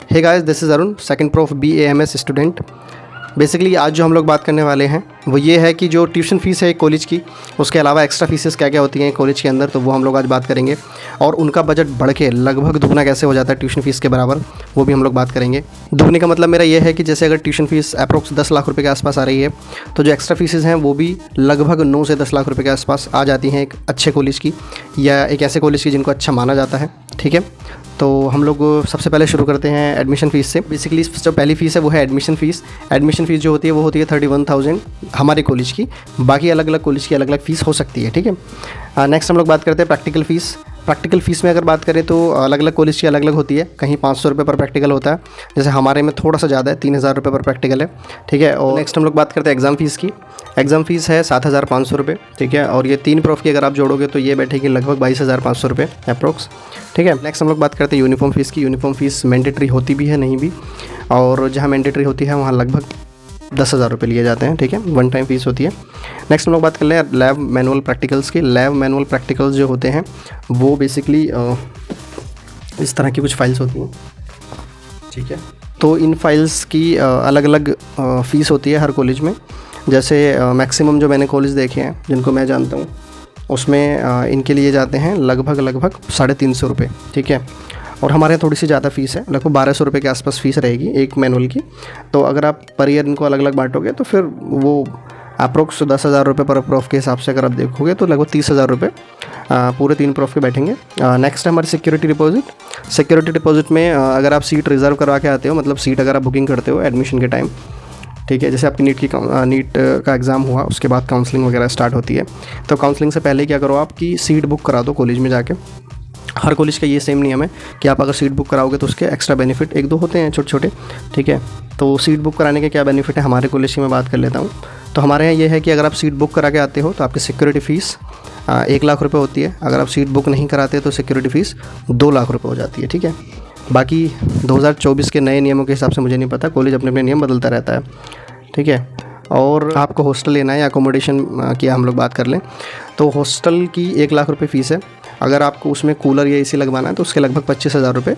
Hey guys, this is Arun, second pro of BAMS student. Basically आज जो हम लोग बात करने वाले हैं वो ये है कि जो ट्यूशन फ़ीस है कॉलेज की, उसके अलावा एक्स्ट्रा फीसेस क्या क्या होती हैं कॉलेज के अंदर, तो वो हम लोग आज बात करेंगे। और उनका बजट बढ़ के लगभग दुगना कैसे हो जाता है ट्यूशन फ़ीस के बराबर, वो भी हम लोग बात करेंगे। दुगने का मतलब मेरा ये है कि जैसे अगर ट्यूशन फ़ीस अप्रोक्स 10 लाख रुपये के आसपास आ रही है, तो जो एक्स्ट्रा फीसेस हैं वो भी लगभग 9 से 10 लाख रुपये के आसपास आ जाती हैं एक अच्छे कॉलेज की, या एक ऐसे कॉलेज की जिनको अच्छा माना जाता है। ठीक है, तो हम लोग सबसे पहले शुरू करते हैं एडमिशन फ़ीस से। बेसिकली जो पहली फ़ीस है वो है एडमिशन फ़ीस। एडमिशन फ़ीस जो होती है वो होती है 31,000 हमारे कॉलेज की। बाकी अलग अलग कॉलेज की अलग अलग फ़ीस हो सकती है। ठीक है, नेक्स्ट हम लोग बात करते हैं प्रैक्टिकल फ़ीस। प्रैक्टिकल फ़ीस में अगर बात करें तो अलग अलग कॉलेज की अलग अलग होती है। कहीं 500 रुपये पर प्रैक्टिकल होता है, जैसे हमारे में थोड़ा सा ज़्यादा है, 3,000 रुपये पर प्रैक्टिकल है। ठीक है, और नेक्स्ट हम लोग बात करते हैं एग्ज़ाम फ़ीस की। एग्ज़ाम फ़ीस है 7,500 रुपये। ठीक है, और ये 3 प्रोफ की अगर आप जोड़ोगे तो ये बैठेगी लगभग 22,500 रुपये अप्रोक्स। ठीक है, नेक्स्ट हम लोग बात करते हैं यूनिफॉर्म फ़ीस की। यूनिफॉर्म फ़ीस मैंडेटरी होती भी है, नहीं भी, और जहाँ मैंडेटरी होती है वहाँ लगभग 10,000 रुपये लिए जाते हैं। ठीक है, वन टाइम फ़ीस होती है। नेक्स्ट हम लोग बात कर लें लैब मैनुअल प्रैक्टिकल्स की। लैब मैनुअल प्रैक्टिकल्स जो होते हैं वो बेसिकली इस तरह की कुछ फाइल्स होती हैं। ठीक है, तो इन फाइल्स की अलग अलग फ़ीस होती है हर कॉलेज में। जैसे मैक्सिमम जो मैंने कॉलेज देखे हैं जिनको मैं जानता हूँ, उसमें इनके लिए जाते हैं लगभग 350 रुपये। ठीक है, और हमारे यहाँ थोड़ी सी ज़्यादा फ़ीस है, लगभग 1200 रुपये के आसपास फ़ीस रहेगी एक मैनुअल की। तो अगर आप पर ईयर इनको अलग अलग बांटोगे तो फिर वो अप्रोक्स 10,000 रुपये पर प्रोफ के हिसाब से अगर आप देखोगे तो लगभग 30,000 रुपये पूरे 3 प्रोफ के बैठेंगे। नेक्स्ट है हमारी सिक्योरिटी डिपॉजिट। सिक्योरिटी डिपॉजिट में अगर आप सीट रिज़र्व करवा के आते हो, मतलब सीट अगर आप बुकिंग करते हो एडमिशन के टाइम, ठीक है, जैसे आपकी नीट का एग्ज़ाम हुआ उसके बाद काउंसलिंग वगैरह स्टार्ट होती है, तो काउंसलिंग से पहले क्या करो, आपकी सीट बुक करा दो कॉलेज में जाके। हर कॉलेज का ये सेम नियम है कि आप अगर सीट बुक कराओगे तो उसके एक्स्ट्रा बेनिफिट 1-2 होते हैं छोटे छोटे। ठीक है, तो सीट बुक कराने के क्या बेनिफिट है हमारे कॉलेज की मैं बात कर लेता हूँ। तो हमारे यहाँ ये है कि अगर आप सीट बुक करा के आते हो तो आपकी सिक्योरिटी फ़ीस 1 लाख रुपये होती है। अगर आप सीट बुक नहीं कराते तो सिक्योरिटी फ़ीस 2 लाख रुपये हो जाती है। ठीक है, बाकी 2024 के नए नियमों के हिसाब से मुझे नहीं पता, कॉलेज अपने अपने नियम बदलता रहता है। ठीक है, और आपको हॉस्टल लेना है या अकोमोडेशन की हम लोग बात कर लें तो हॉस्टल की 1 लाख रुपये फ़ीस है। अगर आपको उसमें कूलर या AC लगवाना है तो उसके लगभग 25,000 रुपये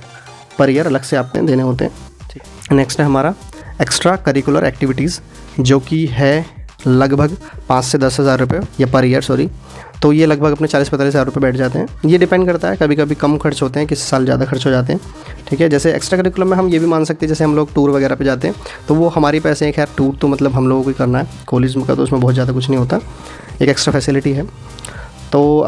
पर ईयर अलग से आपने देने होते हैं। ठीक, नेक्स्ट है हमारा एक्स्ट्रा करिकुलर एक्टिविटीज़, जो कि है लगभग 5 से 10,000 रुपये या पर ईयर, सॉरी। तो ये लगभग अपने 40-45,000 रुपये बैठ जाते हैं। ये डिपेंड करता है, कभी कभी कम खर्च होते हैं, किसी साल ज़्यादा खर्च हो जाते हैं। ठीक है, जैसे एक्स्ट्रा करिकुलम में हम ये भी मान सकते हैं, जैसे हम लोग टूर वगैरह पे जाते हैं तो वो हमारी पैसे हैं। खैर टूर तो मतलब हम लोगों को ही करना है, कॉलेज का तो उसमें बहुत ज़्यादा कुछ नहीं होता, एक एक्स्ट्रा फैसिलिटी है। तो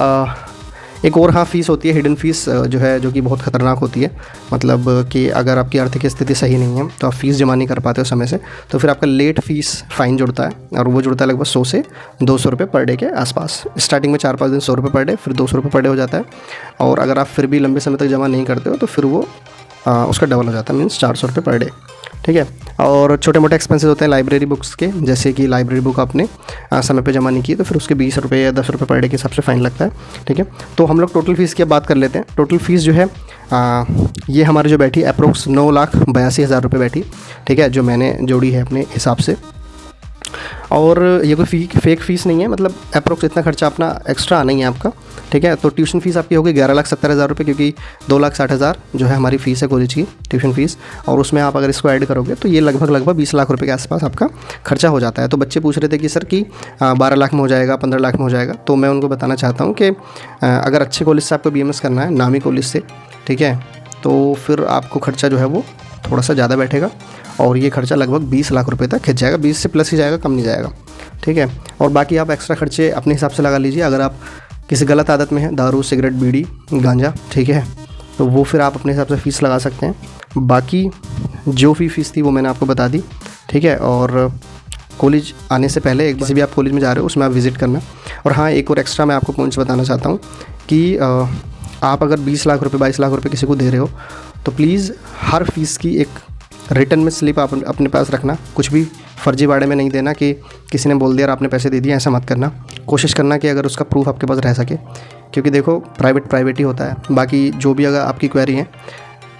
एक और हाँ फ़ीस होती है हिडन फ़ीस, जो है जो कि बहुत ख़तरनाक होती है। मतलब कि अगर आपकी आर्थिक स्थिति सही नहीं है तो आप फ़ीस जमा नहीं कर पाते हो समय से, तो फिर आपका लेट फ़ीस फ़ाइन जुड़ता है, और वो जुड़ता है लगभग 100 से 200 रुपये पर डे के आसपास। स्टार्टिंग में 4-5 दिन 100 रुपये पर डे, फिर 200 रुपये पर डे हो जाता है। और अगर आप फिर भी लंबे समय तक जमा नहीं करते हो तो फिर वो उसका डबल हो जाता है, मीन्स 400 रुपये पर डे। ठीक है, और छोटे मोटे एक्सपेंसेस होते हैं लाइब्रेरी बुक्स के, जैसे कि लाइब्रेरी बुक आपने समय पे जमा नहीं की तो फिर उसके 20 रुपये या 10 रुपये पर डे के हिसाब से फ़ाइन लगता है। ठीक है, तो हम लोग टोटल फ़ीस की अब बात कर लेते हैं। टोटल फ़ीस जो है ये हमारी जो बैठी अप्रोक्स 9,82,000 रुपये बैठी। ठीक है, जो मैंने जोड़ी है अपने हिसाब से। और ये कोई फेक फ़ीस नहीं है, मतलब अप्रोक्स इतना खर्चा अपना एक्स्ट्रा आना ही है आपका। ठीक है, तो ट्यूशन फ़ीस आपकी होगी 11,70,000 रुपये, क्योंकि 2,60,000 जो है हमारी फ़ीस है कॉलेज की ट्यूशन फ़ीस, और उसमें आप अगर इसको ऐड करोगे तो ये लगभग 20 लाख रुपये के आसपास आपका खर्चा हो जाता है। तो बच्चे पूछ रहे थे कि सर कि 12 लाख में हो जाएगा, 15 लाख में हो जाएगा, तो मैं उनको बताना चाहता हूँ कि अगर अच्छे कॉलेज से आपको BMS करना है, नामी कॉलेज से, ठीक है, तो फिर आपको खर्चा जो है वो थोड़ा सा ज़्यादा बैठेगा, और ये खर्चा लगभग 20 लाख रुपए तक खिंच जाएगा। 20 से प्लस ही जाएगा, कम नहीं जाएगा। ठीक है, और बाकी आप एक्स्ट्रा खर्चे अपने हिसाब से लगा लीजिए। अगर आप किसी गलत आदत में हैं, दारू, सिगरेट, बीड़ी, गांजा, ठीक है, तो वो फिर आप अपने हिसाब से फ़ीस लगा सकते हैं। बाकी जो फ़ीस थी वो मैंने आपको बता दी। ठीक है, और कॉलेज आने से पहले एक किसी भी आप कॉलेज में जा रहे हो उसमें आप विज़िट करना। और हाँ, एक और एक्स्ट्रा मैं आपको पॉइंट्स बताना चाहता हूँ कि आप अगर 20 लाख रुपये 22 लाख रुपये किसी को दे रहे हो तो प्लीज़ हर फ़ीस की एक रिटर्न में स्लिप आप अपने पास रखना। कुछ भी फर्जीवाड़े में नहीं देना कि किसी ने बोल दिया और आपने पैसे दे दिए, ऐसा मत करना। कोशिश करना कि अगर उसका प्रूफ आपके पास रह सके, क्योंकि देखो प्राइवेट ही होता है। बाकी जो भी अगर आपकी क्वेरी है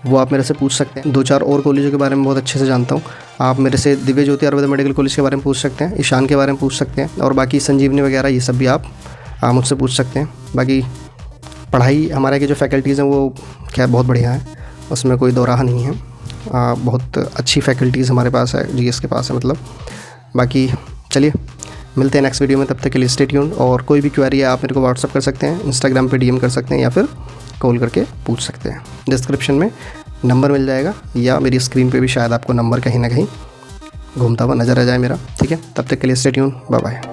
वो आप मेरे से पूछ सकते हैं। 2-4 और कॉलेजों के बारे में बहुत अच्छे से जानता हूँ। आप मेरे से दिव्य ज्योति आयुर्वेद मेडिकल कॉलेज के बारे में पूछ सकते हैं, ईशान के बारे में पूछ सकते हैं, और बाकी संजीवनी वगैरह ये सब भी आप मुझसे पूछ सकते हैं। बाकी पढ़ाई हमारे की जो फैकल्टीज़ हैं वो खैर बहुत बढ़िया है, उसमें कोई दो राह नहीं है। बहुत अच्छी फैकल्टीज़ हमारे पास है, जीएस के पास है मतलब। बाकी चलिए मिलते हैं नेक्स्ट वीडियो में, तब तक के लिए स्टे ट्यून्ड। और कोई भी क्वेरी है आप मेरे को व्हाट्सअप कर सकते हैं, इंस्टाग्राम पे डीएम कर सकते हैं या फिर कॉल करके पूछ सकते हैं। डिस्क्रिप्शन में नंबर मिल जाएगा या मेरी स्क्रीन पे भी शायद आपको नंबर कहीं ना कहीं घूमता हुआ नज़र आ जाए मेरा। ठीक है, तब तक के लिए स्टे ट्यून्ड, बाय बाय।